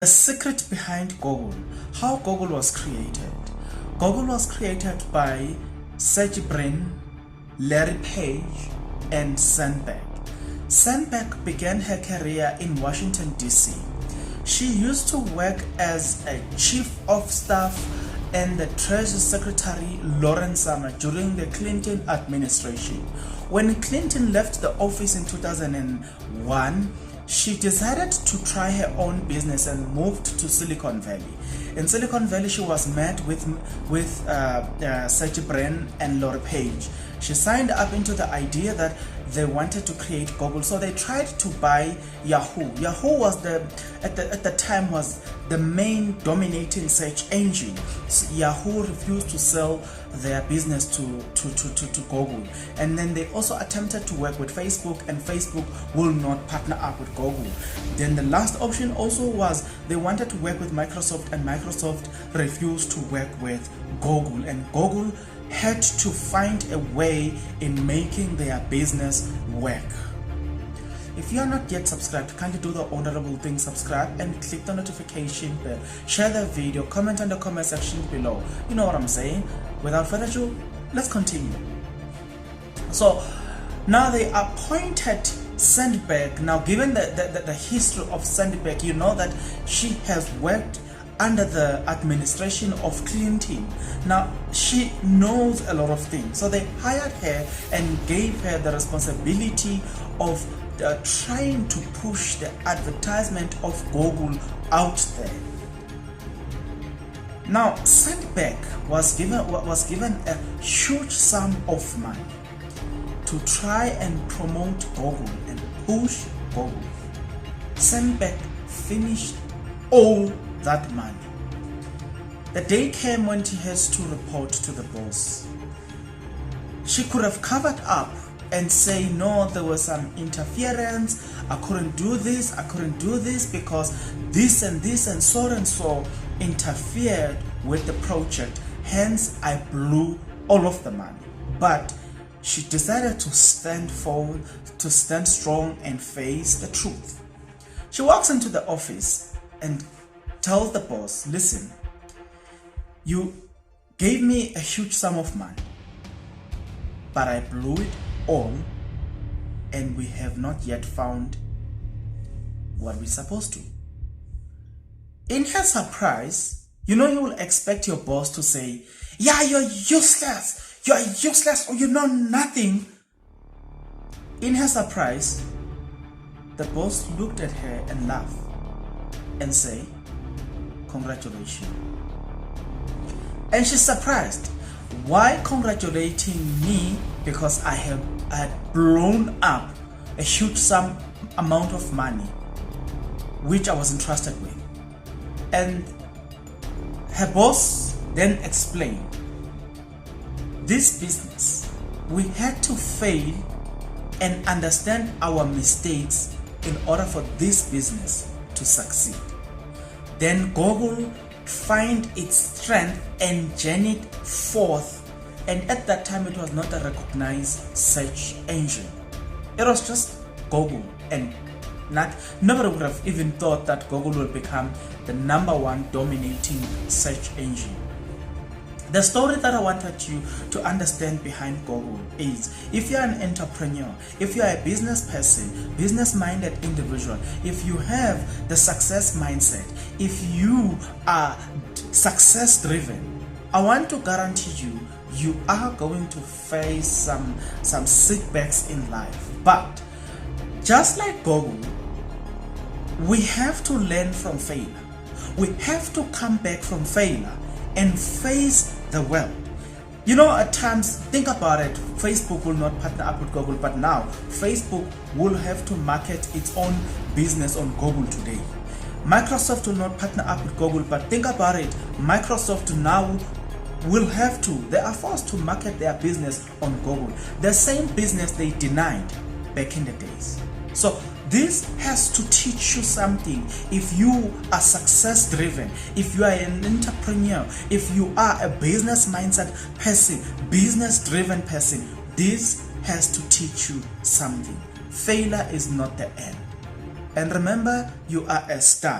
The secret behind Google, how Google was created. Google was created by Sergey Brin, Larry Page, and Sandberg. Sandberg began her career in Washington, D.C. She used to work as a chief of staff and the Treasury Secretary Lawrence Summers during the Clinton administration. When Clinton left the office in 2001, she decided to try her own business and moved to Silicon Valley. In Silicon Valley, she was met with Sergey Brin and Larry Page. She signed up into the idea that they wanted to create Google, so they tried to buy Yahoo. Yahoo was at the time was the main dominating search engine. So Yahoo refused to sell their business to Google, and then they also attempted to work with Facebook, and Facebook will not partner up with Google. Then the last option also was they wanted to work with Microsoft, and Microsoft refused to work with Google, and Google had to find a way in making their business work. If you are not yet subscribed, kindly do the honorable thing, subscribe and click the notification bell. Share the video, comment on the comment section below. You know what I'm saying? Without further ado, let's continue. So now they appointed Sandberg. Now, given the history of Sandberg, you know that she has worked under the administration of Clinton. Now, she knows a lot of things. So they hired her and gave her the responsibility of trying to push the advertisement of Google out there. Now, Sandberg was given a huge sum of money to try and promote Google and push Google. Sandberg finished all that money. The day came when she has to report to the boss. She could have covered up and say, no, there was some interference, I couldn't do this because this and so interfered with the project, hence I blew all of the money. But she decided to stand forward, to stand strong and face the truth. She walks into the office and tells the boss, listen, you gave me a huge sum of money, but I blew it all, and we have not yet found what we're supposed to. In her surprise, you know, you will expect your boss to say, yeah, you're useless, or you know nothing. In her surprise, the boss looked at her and laughed and said, congratulations. And she's surprised. Why congratulating me? Because I had blown up a huge amount of money which I was entrusted with. And her boss then explained, this business, we had to fail and understand our mistakes in order for this business to succeed. Then Google find its strength and journey forth, and at that time it was not a recognized search engine. It was just Google, and nobody would have even thought that Google will become the #1 dominating search engine. The story that I wanted you to understand behind Google is, if you're an entrepreneur, if you're a business person, business-minded individual, if you have the success mindset, if you are success-driven, I want to guarantee you, you are going to face some setbacks in life. But just like Google, we have to learn from failure. We have to come back from failure and face the world. You know, at times, think about it, Facebook will not partner up with Google, but now Facebook will have to market its own business on Google today. Microsoft will not partner up with Google, but think about it, Microsoft now they are forced to market their business on Google, the same business they denied back in the days. So this has to teach you something. If you are success driven, if you are an entrepreneur, if you are a business mindset person, business driven person, this has to teach you something. Failure is not the end. And remember, you are a star.